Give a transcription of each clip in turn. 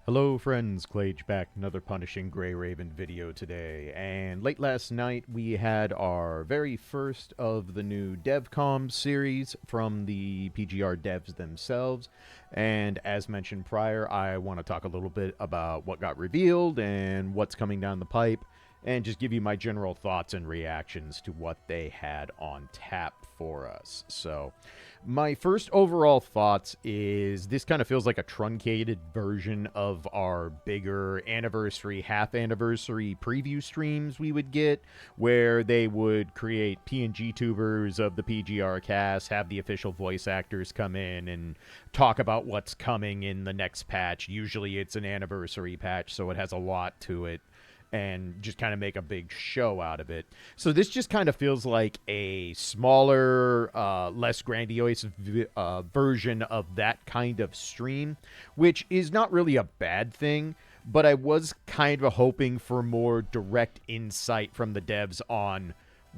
Hello friends, Clage back, another Punishing Grey Raven video today, and late last night we had our very first of the new Dev Comm series from the PGR devs themselves, and as mentioned prior, I want to talk a little bit about what got revealed and what's coming down the pipe, and just give you my general thoughts and reactions to what they had on tap for us. So, my first overall thoughts is this kind of feels like a truncated version of our bigger anniversary, half anniversary preview streams we would get, where they would create PNG tubers of the PGR cast, have the official voice actors come in and talk about what's coming in the next patch. Usually it's an anniversary patch, so it has a lot to it, and just kind of make a big show out of it. So this just kind of feels like a smaller, less grandiose version of that kind of stream, which is not really a bad thing, but I was kind of hoping for more direct insight from the devs on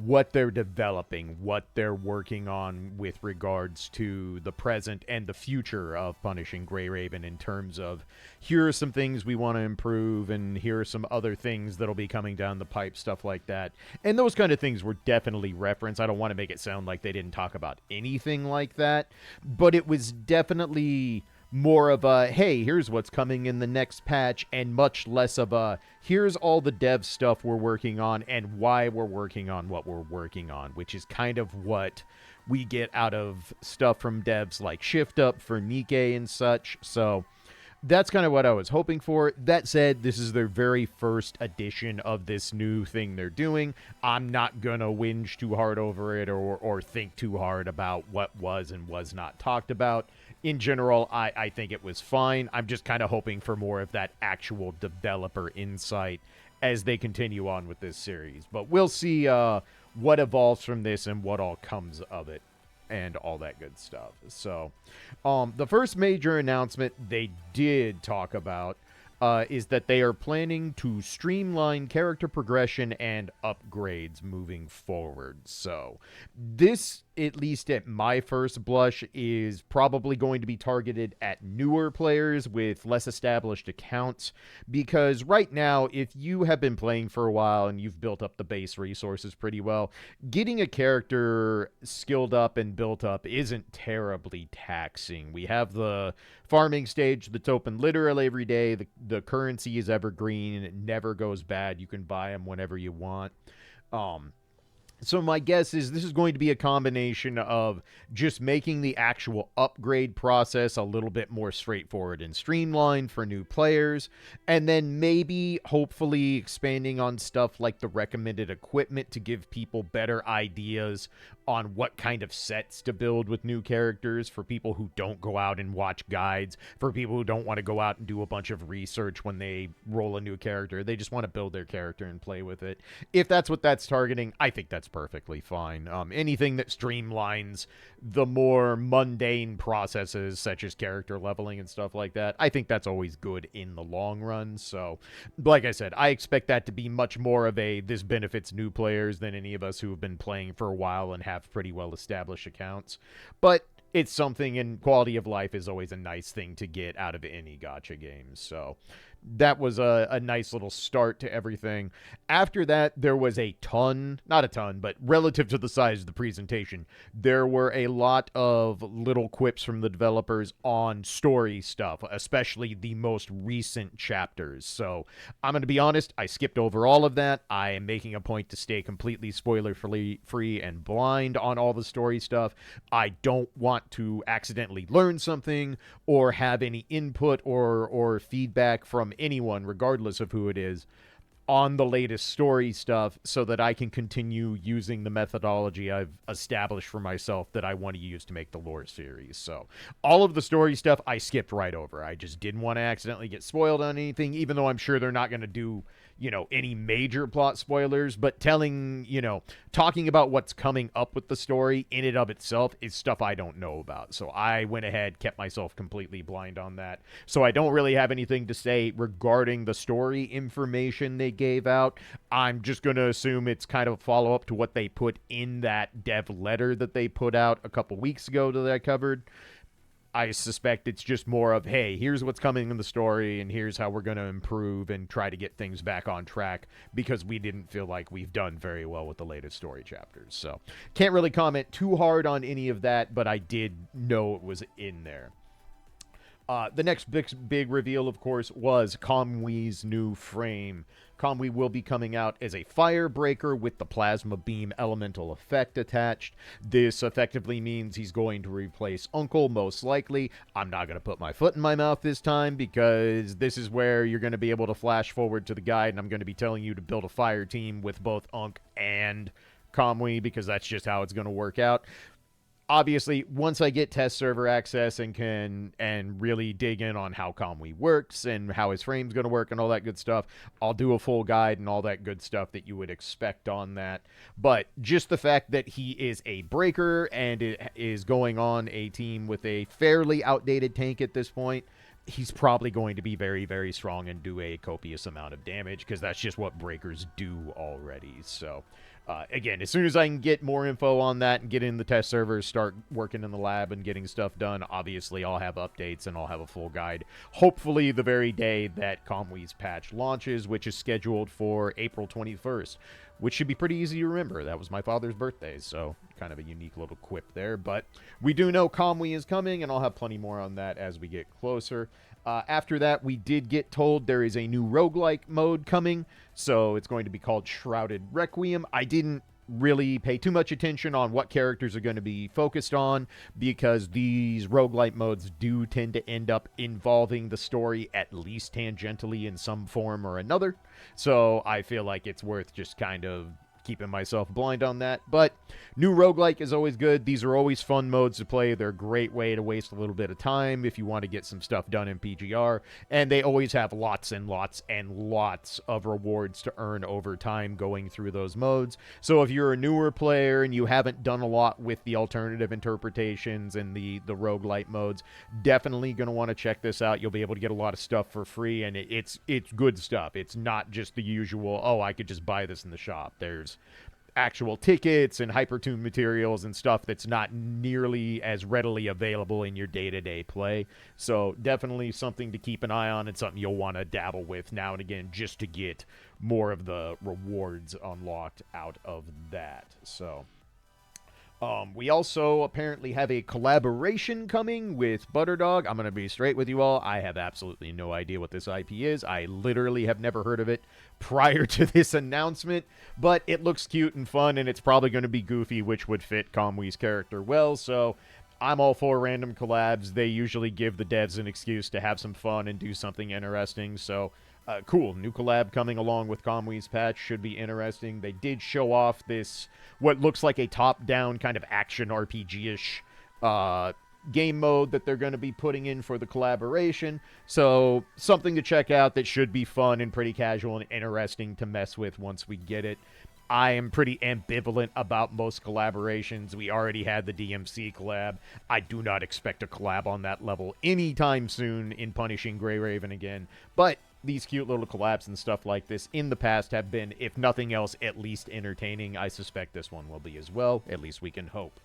what they're developing, what they're working on with regards to the present and the future of Punishing Grey Raven, in terms of here are some things we want to improve and here are some other things that'll be coming down the pipe, stuff like that. And those kind of things were definitely referenced. I don't want to make it sound like they didn't talk about anything like that, but it was definitely more of a, hey, here's what's coming in the next patch, and much less of a, here's all the dev stuff we're working on and why we're working on what we're working on, which is kind of what we get out of stuff from devs like Shift Up for Nikkei and such. So that's kind of what I was hoping for. That said, this is their very first edition of this new thing they're doing. I'm not going to whinge too hard over it or think too hard about what was and was not talked about. In general, I think it was fine. I'm just kind of hoping for more of that actual developer insight as they continue on with this series. But we'll see what evolves from this and what all comes of it and all that good stuff. So, the first major announcement they did talk about is that they are planning to streamline character progression and upgrades moving forward. So, this, at least at my first blush, is probably going to be targeted at newer players with less established accounts, because right now, if you have been playing for a while and you've built up the base resources pretty well, getting a character skilled up and built up isn't terribly taxing. We have the farming stage that's open literally every day. The currency is evergreen and it never goes bad. You can buy them whenever you want. So my guess is this is going to be a combination of just making the actual upgrade process a little bit more straightforward and streamlined for new players, and then maybe, hopefully, expanding on stuff like the recommended equipment to give people better ideas on what kind of sets to build with new characters, for people who don't go out and watch guides, for people who don't want to go out and do a bunch of research when they roll a new character. They just want to build their character and play with it. If that's what that's targeting, I think that's perfectly fine. Anything that streamlines the more mundane processes, such as character leveling and stuff like that, I think that's always good in the long run. So, like I said, I expect that to be much more of a, this benefits new players than any of us who have been playing for a while and have pretty well established accounts. But it's something, and quality of life is always a nice thing to get out of any gacha game. So that was a nice little start to everything. After that, there was a ton, not a ton, but relative to the size of the presentation, there were a lot of little quips from the developers on story stuff, especially the most recent chapters. So I'm going to be honest, I skipped over all of that. I am making a point to stay completely spoiler-free and blind on all the story stuff. I don't want to accidentally learn something or have any input or feedback from anyone, regardless of who it is, on the latest story stuff, so that I can continue using the methodology I've established for myself that I want to use to make the lore series. So all of the story stuff I skipped right over. I just didn't want to accidentally get spoiled on anything, even though I'm sure they're not going to do, any major plot spoilers, but talking about what's coming up with the story in and of itself is stuff I don't know about. So I went ahead, kept myself completely blind on that. So I don't really have anything to say regarding the story information they gave out. I'm just going to assume it's kind of a follow-up to what they put in that dev letter that they put out a couple weeks ago that I covered. I suspect it's just more of, hey, here's what's coming in the story, and here's how we're going to improve and try to get things back on track, because we didn't feel like we've done very well with the latest story chapters. So can't really comment too hard on any of that, but I did know it was in there. The next big reveal, of course, was Kamui's new frame. Kamui will be coming out as a firebreaker with the plasma beam elemental effect attached. This effectively means he's going to replace Uncle, most likely. I'm not going to put my foot in my mouth this time, because this is where you're going to be able to flash forward to the guide, and I'm going to be telling you to build a fire team with both Unk and Kamui, because that's just how it's going to work out. Obviously, once I get test server access and can really dig in on how Kamui works and how his frame's going to work and all that good stuff, I'll do a full guide and all that good stuff that you would expect on that. But just the fact that he is a breaker and it is going on a team with a fairly outdated tank at this point, he's probably going to be very, very strong and do a copious amount of damage, because that's just what breakers do already. So again, as soon as I can get more info on that and get in the test servers, start working in the lab and getting stuff done, obviously I'll have updates and I'll have a full guide. Hopefully the very day that Kamui's patch launches, which is scheduled for April 21st, which should be pretty easy to remember. That was my father's birthday, so kind of a unique little quip there. But we do know Kamui is coming, and I'll have plenty more on that as we get closer. After that, we did get told there is a new roguelike mode coming, so it's going to be called Shrouded Requiem. I didn't really pay too much attention on what characters are going to be focused on, because these roguelike modes do tend to end up involving the story at least tangentially in some form or another. So I feel like it's worth just kind of keeping myself blind on that. But new roguelike is always good. These are always fun modes to play. They're a great way to waste a little bit of time if you want to get some stuff done in PGR. And they always have lots and lots and lots of rewards to earn over time going through those modes. So if you're a newer player and you haven't done a lot with the alternative interpretations and the roguelike modes, definitely going to want to check this out. You'll be able to get a lot of stuff for free, and it's good stuff. It's not just the usual, oh, I could just buy this in the shop. There's actual tickets and hypertune materials and stuff that's not nearly as readily available in your day-to-day play. So definitely something to keep an eye on, and something you'll want to dabble with now and again just to get more of the rewards unlocked out of that. So we also apparently have a collaboration coming with Butterdog. I'm going to be straight with you all. I have absolutely no idea what this IP is. I literally have never heard of it prior to this announcement, but it looks cute and fun, and it's probably going to be goofy, which would fit Kamui's character well. So I'm all for random collabs. They usually give the devs an excuse to have some fun and do something interesting. So cool. New collab coming along with Kamui's patch should be interesting. They did show off this, what looks like a top-down kind of action RPG-ish game mode that they're going to be putting in for the collaboration. So something to check out that should be fun and pretty casual and interesting to mess with once we get it. I am pretty ambivalent about most collaborations. We already had the DMC collab. I do not expect a collab on that level anytime soon in Punishing Grey Raven again. But these cute little collabs and stuff like this in the past have been, if nothing else, at least entertaining. I suspect this one will be as well. At least we can hope.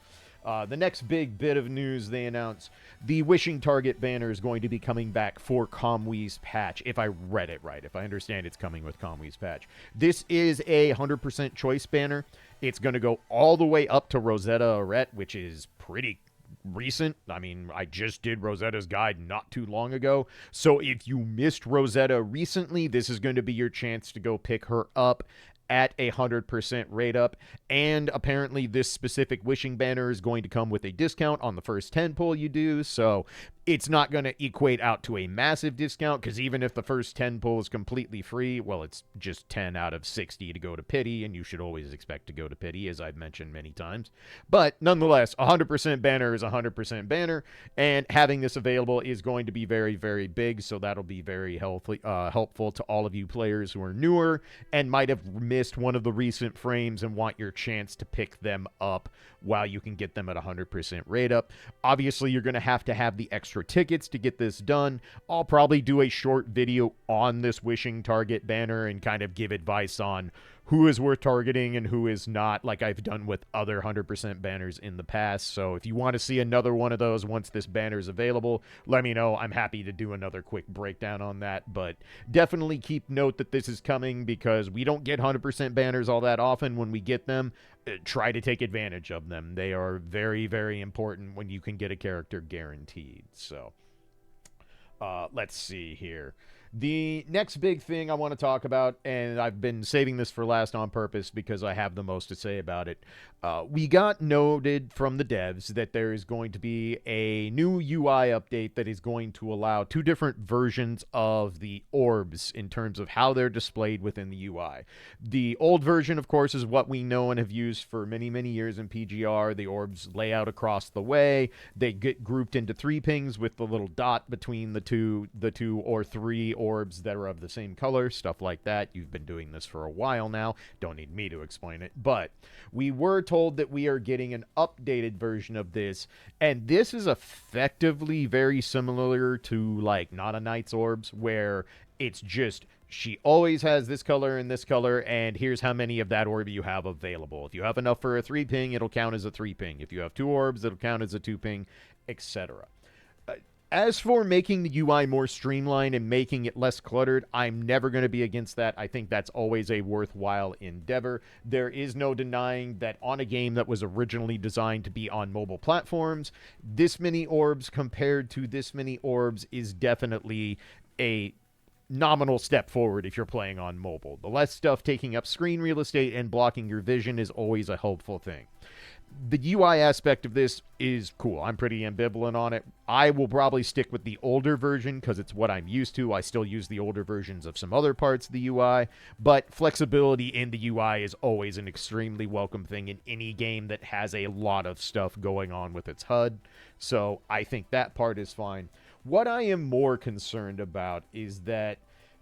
The next big bit of news they announced, the Wishing Target banner is going to be coming back for Kamui's patch, if I read it right. If I understand, it's coming with Kamui's patch. This is a 100% choice banner. It's going to go all the way up to Rosetta Arete, which is pretty recent. I mean, I just did Rosetta's guide not too long ago. So if you missed Rosetta recently, this is going to be your chance to go pick her up at 100% rate up. And apparently this specific wishing banner is going to come with a discount on the first 10 pull you do. So it's not going to equate out to a massive discount, because even if the first 10 pull is completely free, well, it's just 10 out of 60 to go to pity, and you should always expect to go to pity, as I've mentioned many times. But nonetheless, 100% banner is 100% banner, and having this available is going to be very, very big, so that'll be very helpful to all of you players who are newer and might have missed one of the recent frames and want your chance to pick them up while you can get them at 100% rate up. Obviously, you're going to have the extra tickets to get this done. I'll probably do a short video on this Wishing Target banner and kind of give advice on who is worth targeting and who is not, like I've done with other 100% banners in the past. So if you want to see another one of those once this banner is available, let me know. I'm happy to do another quick breakdown on that. But definitely keep note that this is coming, because we don't get 100% banners all that often. When we get them, try to take advantage of them. They are very, very important when you can get a character guaranteed. So let's see here. The next big thing I want to talk about, and I've been saving this for last on purpose because I have the most to say about it. We got noted from the devs that there is going to be a new UI update that is going to allow two different versions of the orbs in terms of how they're displayed within the UI. The old version, of course, is what we know and have used for many, many years in PGR. The orbs lay out across the way. They get grouped into 3 pings with the little dot between the two or 3 orbs that are of the same color, stuff like that. You've been doing this for a while now. Don't need me to explain it. But we were told that we are getting an updated version of this, and this is effectively very similar to like Not a Knight's orbs, where it's just she always has this color and this color, and here's how many of that orb you have available. If you have enough for a 3 ping, it'll count as a 3 ping. If you have 2 orbs, it'll count as a 2 ping, etc. As for making the UI more streamlined and making it less cluttered, I'm never going to be against that. I think that's always a worthwhile endeavor. There is no denying that on a game that was originally designed to be on mobile platforms, this many orbs compared to this many orbs is definitely a nominal step forward if you're playing on mobile. The less stuff taking up screen real estate and blocking your vision is always a helpful thing. The UI aspect of this is cool. I'm pretty ambivalent on it. I will probably stick with the older version because it's what I'm used to. I still use the older versions of some other parts of the UI, but flexibility in the UI is always an extremely welcome thing in any game that has a lot of stuff going on with its HUD. So I think that part is fine. What I am more concerned about is that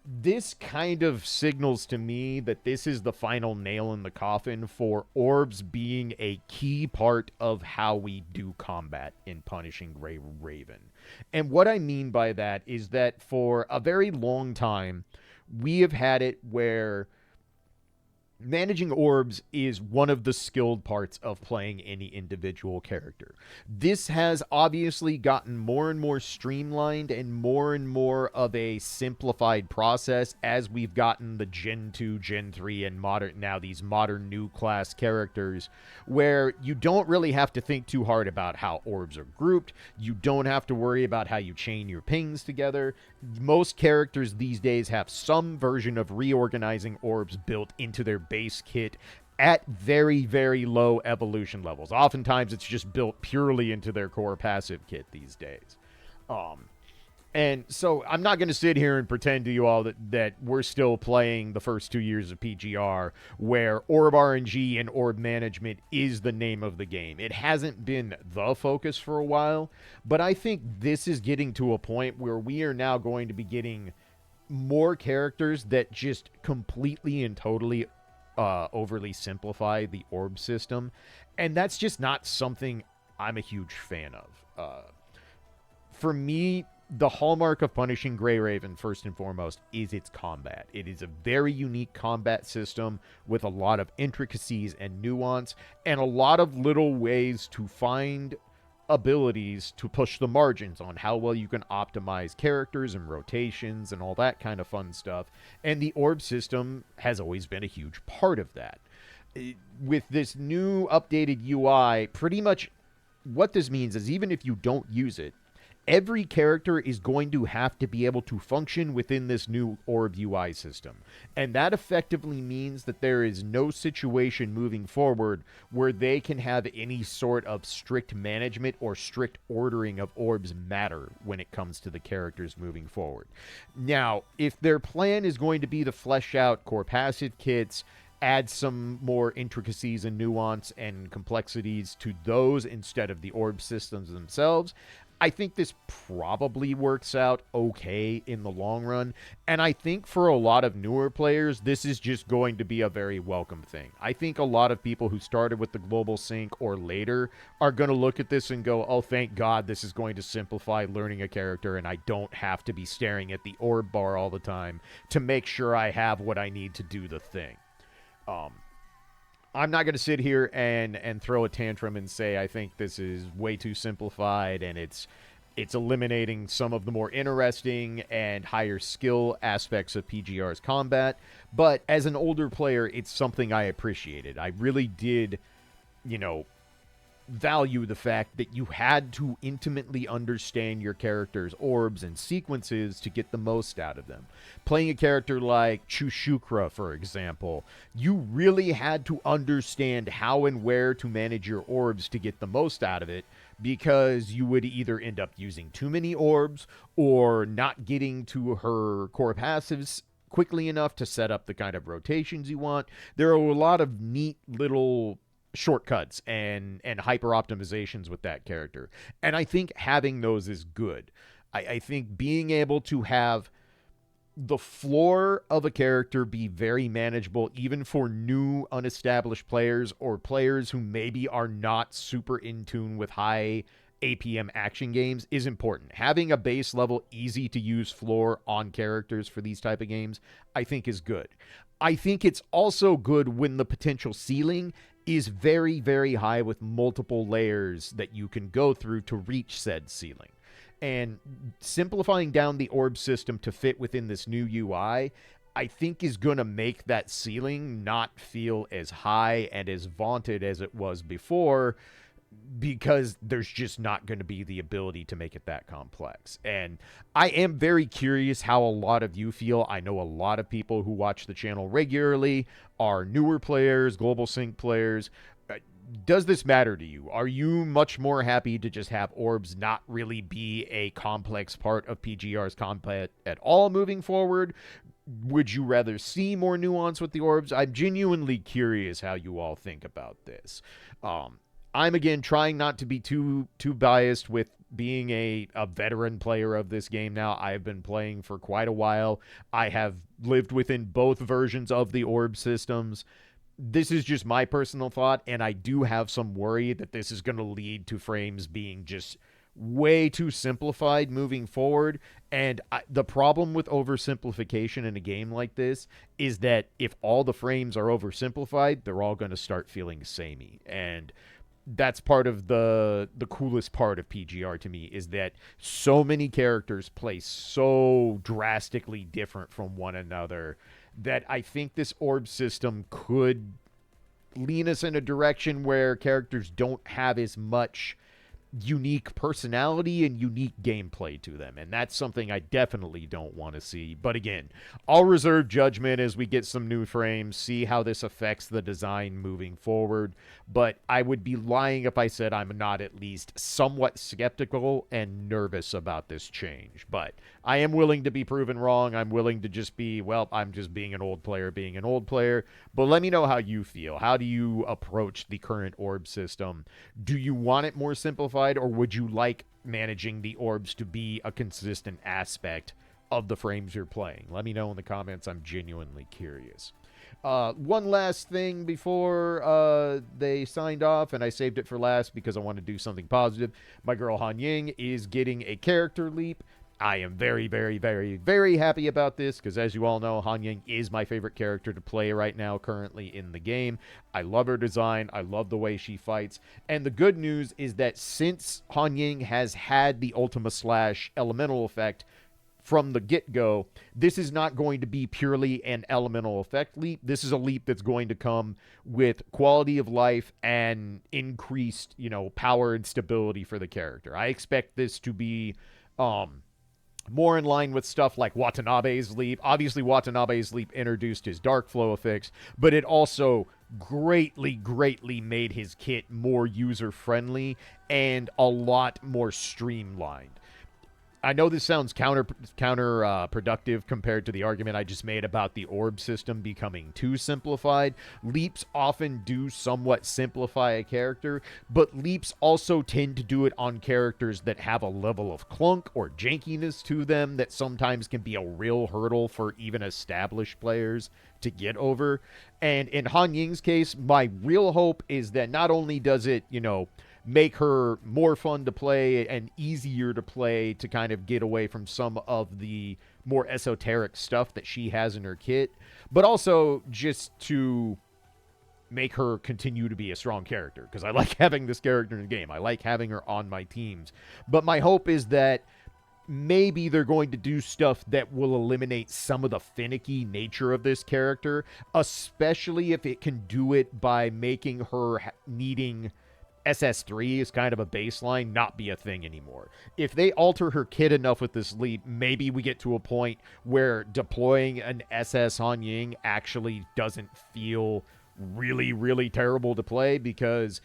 this kind of signals to me that this is the final nail in the coffin for orbs being a key part of how we do combat in Punishing Gray Raven. And what I mean by that is that for a very long time, we have had it where managing orbs is one of the skilled parts of playing any individual character. This has obviously gotten more and more streamlined and more of a simplified process as we've gotten the Gen 2, Gen 3, and these modern new class characters, where you don't really have to think too hard about how orbs are grouped. You don't have to worry about how you chain your pings together. Most characters these days have some version of reorganizing orbs built into their base kit at very, very low evolution levels. Oftentimes, it's just built purely into their core passive kit these days. And so I'm not going to sit here and pretend to you all that we're still playing the first 2 years of PGR, where orb RNG and orb management is the name of the game. It hasn't been the focus for a while, but I think this is getting to a point where we are now going to be getting more characters that just completely and totally overly simplify the orb system, and that's just not something I'm a huge fan of. For me, the hallmark of Punishing Gray Raven, first and foremost, is its combat. It is a very unique combat system with a lot of intricacies and nuance, and a lot of little ways to find abilities to push the margins on how well you can optimize characters and rotations and all that kind of fun stuff. And the orb system has always been a huge part of that. With this new updated UI, pretty much what this means is even if you don't use it, every character is going to have to be able to function within this new orb UI system. And that effectively means that there is no situation moving forward where they can have any sort of strict management or strict ordering of orbs matter when it comes to the characters moving forward. Now, if their plan is going to be to flesh out core passive kits, add some more intricacies and nuance and complexities to those instead of the orb systems themselves, I think this probably works out okay in the long run. And I think for a lot of newer players, this is just going to be a very welcome thing. I think a lot of people who started with the global sync or later are going to look at this and go, oh, thank God this is going to simplify learning a character and I don't have to be staring at the orb bar all the time to make sure I have what I need to do the thing. Um, I'm not going to sit here and throw a tantrum and say I think this is way too simplified and it's eliminating some of the more interesting and higher skill aspects of PGR's combat. But as an older player, it's something I appreciated. I really did, you know, value the fact that you had to intimately understand your character's orbs and sequences to get the most out of them. Playing a character like Chushukra, for example, you really had to understand how and where to manage your orbs to get the most out of it, because you would either end up using too many orbs or not getting to her core passives quickly enough to set up the kind of rotations you want. There are a lot of neat little shortcuts and hyper optimizations with that character, and I think having those is good. I think being able to have the floor of a character be very manageable even for new unestablished players or players who maybe are not super in tune with high APM action games is important. Having a base level easy to use floor on characters for these type of games I think is good. I think it's also good when the potential ceiling is very, very high with multiple layers that you can go through to reach said ceiling. And simplifying down the orb system to fit within this new UI, I think is going to make that ceiling not feel as high and as vaunted as it was before, because there's just not going to be the ability to make it that complex. And I am very curious how a lot of you feel. I know a lot of people who watch the channel regularly are newer players, global sync players. Does this matter to you? Are you much more happy to just have orbs not really be a complex part of PGR's combat at all moving forward? Would you rather see more nuance with the orbs? I'm genuinely curious how you all think about this. I'm, again, trying not to be too biased with being a veteran player of this game now. I've been playing for quite a while. I have lived within both versions of the orb systems. This is just my personal thought, and I do have some worry that this is going to lead to frames being just way too simplified moving forward. And the problem with oversimplification in a game like this is that if all the frames are oversimplified, they're all going to start feeling samey. And that's part of the coolest part of PGR to me, is that so many characters play so drastically different from one another that I think this orb system could lean us in a direction where characters don't have as much unique personality and unique gameplay to them, and that's something I definitely don't want to see. But again, I'll reserve judgment as we get some new frames, see how this affects the design moving forward. But I would be lying if I said I'm not at least somewhat skeptical and nervous about this change. But I am willing to be proven wrong. I'm willing to just be, well, I'm just being an old player being an old player. But let me know how you feel. How do you approach the current orb system? Do you want it more simplified, or would you like managing the orbs to be a consistent aspect of the frames you're playing? Let me know in the comments. I'm genuinely curious. One last thing before they signed off, and I saved it for last because I want to do something positive. My girl Han Ying is getting a character leap. I am very, very, very, very happy about this because, as you all know, Han Ying is my favorite character to play right now currently in the game. I love her design. I love the way she fights. And the good news is that since Han Ying has had the Ultima Slash elemental effect from the get-go, this is not going to be purely an elemental effect leap. This is a leap that's going to come with quality of life and increased, power and stability for the character. I expect this to be more in line with stuff like Watanabe's leap. Obviously, Watanabe's leap introduced his dark flow effects, but it also greatly made his kit more user-friendly and a lot more streamlined. I know this sounds counterproductive compared to the argument I just made about the orb system becoming too simplified. Leaps often do somewhat simplify a character, but leaps also tend to do it on characters that have a level of clunk or jankiness to them that sometimes can be a real hurdle for even established players to get over. And in Han Ying's case, my real hope is that not only does it, make her more fun to play and easier to play to kind of get away from some of the more esoteric stuff that she has in her kit, but also just to make her continue to be a strong character, because I like having this character in the game. I like having her on my teams. But my hope is that maybe they're going to do stuff that will eliminate some of the finicky nature of this character, especially if it can do it by making her needing SS3 as kind of a baseline not be a thing anymore. If they alter her kit enough with this leap, maybe we get to a point where deploying an SS Han Ying actually doesn't feel really, really terrible to play, because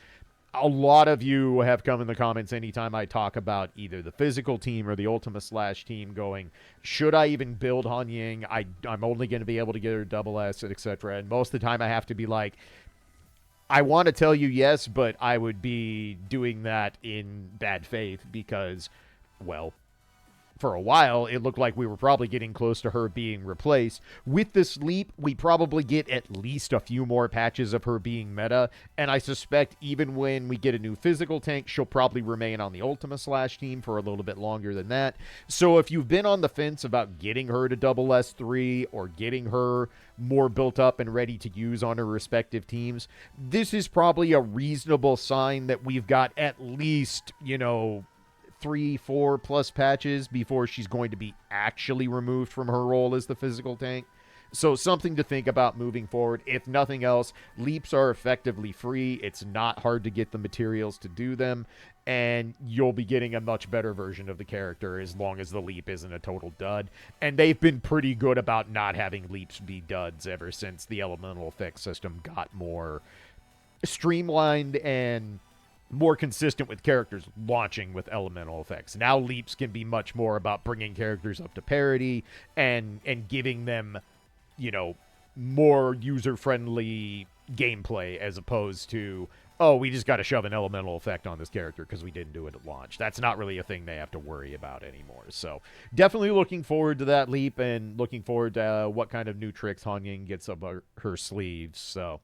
a lot of you have come in the comments anytime I talk about either the physical team or the Ultima Slash team going, should I even build Han Ying? I'm only going to be able to get her double S, etc. And most of the time I have to be like, I want to tell you yes, but I would be doing that in bad faith because, well, for a while, it looked like we were probably getting close to her being replaced. With this leap, we probably get at least a few more patches of her being meta, and I suspect even when we get a new physical tank, she'll probably remain on the Ultima Slash team for a little bit longer than that. So if you've been on the fence about getting her to double S3 or getting her more built up and ready to use on her respective teams, this is probably a reasonable sign that we've got at least, 3-4 plus patches before she's going to be actually removed from her role as the physical tank. So something to think about moving forward. If nothing else, leaps are effectively free. It's not hard to get the materials to do them, and you'll be getting a much better version of the character as long as the leap isn't a total dud. And they've been pretty good about not having leaps be duds ever since the elemental effects system got more streamlined and more consistent with characters launching with elemental effects. Now leaps can be much more about bringing characters up to parity and giving them, more user-friendly gameplay as opposed to, oh, we just got to shove an elemental effect on this character because we didn't do it at launch. That's not really a thing they have to worry about anymore. So definitely looking forward to that leap and looking forward to what kind of new tricks Han Ying gets up her sleeves. So,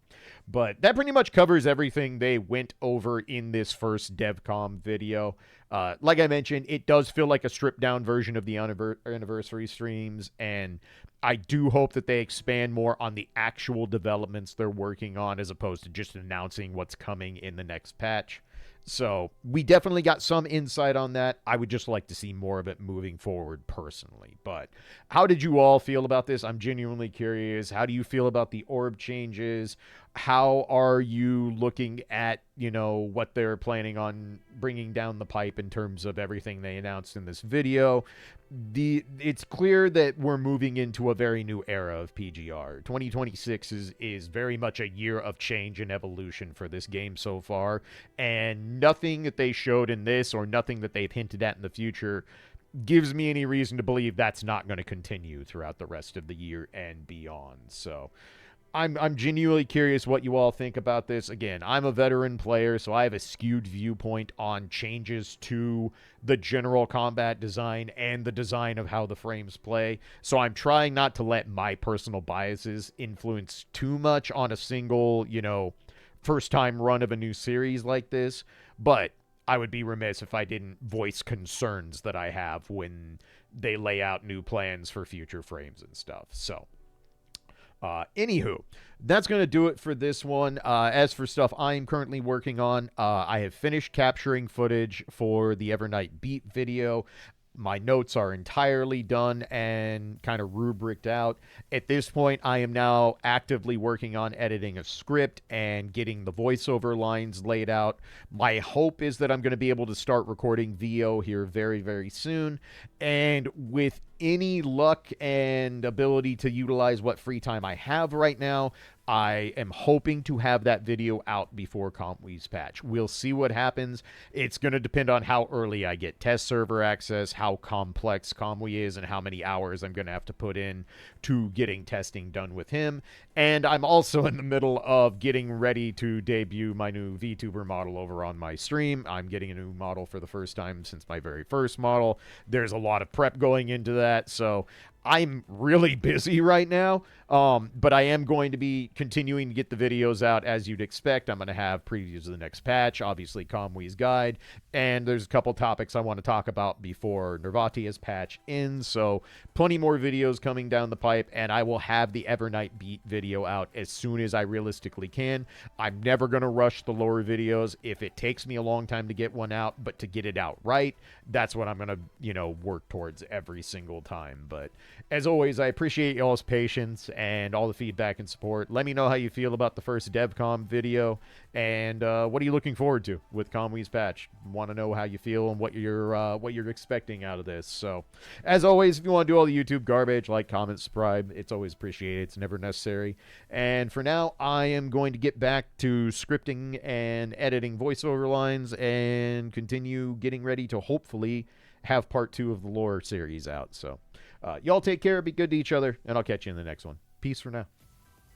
but that pretty much covers everything they went over in this first Dev Comm video. Like I mentioned, it does feel like a stripped down version of the anniversary streams, and I do hope that they expand more on the actual developments they're working on as opposed to just announcing what's coming in the next patch. So we definitely got some insight on that. I would just like to see more of it moving forward personally. But how did you all feel about this? I'm genuinely curious. How do you feel about the orb changes? How are you looking at, what they're planning on bringing down the pipe in terms of everything they announced in this video? It's clear that we're moving into a very new era of PGR. 2026 is very much a year of change and evolution for this game so far, and nothing that they showed in this or nothing that they've hinted at in the future gives me any reason to believe that's not going to continue throughout the rest of the year and beyond. So I'm genuinely curious what you all think about this. Again, I'm a veteran player, so I have a skewed viewpoint on changes to the general combat design and the design of how the frames play. So I'm trying not to let my personal biases influence too much on a single, first-time run of a new series like this. But I would be remiss if I didn't voice concerns that I have when they lay out new plans for future frames and stuff. So anywho, that's going to do it for this one. As for stuff I'm currently working on, I have finished capturing footage for the Evernight Beat video. My notes are entirely done and kind of rubriced out. At this point, I am now actively working on editing a script and getting the voiceover lines laid out. My hope is that I'm going to be able to start recording VO here very, very soon. And with any luck and ability to utilize what free time I have right now, I am hoping to have that video out before Kamui's patch. We'll see what happens. It's going to depend on how early I get test server access, how complex Kamui is, and how many hours I'm going to have to put in to getting testing done with him. And I'm also in the middle of getting ready to debut my new VTuber model over on my stream. I'm getting a new model for the first time since my very first model. There's a lot of prep going into that, so I'm really busy right now, but I am going to be continuing to get the videos out as you'd expect. I'm going to have previews of the next patch, obviously Kamui's guide, and there's a couple topics I want to talk about before Nervatia's patch ends, so plenty more videos coming down the pipe, and I will have the Evernight Beat video out as soon as I realistically can. I'm never going to rush the lore videos. If it takes me a long time to get one out, but to get it out right, that's what I'm going to, work towards every single time. But as always, I appreciate y'all's patience and all the feedback and support. Let me know how you feel about the first Dev Comm video, and what are you looking forward to with Kamui's patch? Want to know how you feel and what you're expecting out of this. So, as always, if you want to do all the YouTube garbage, like, comment, subscribe, it's always appreciated. It's never necessary. And for now, I am going to get back to scripting and editing voiceover lines and continue getting ready to hopefully have part 2 of the lore series out. So, y'all take care, be good to each other, and I'll catch you in the next one. Peace for now.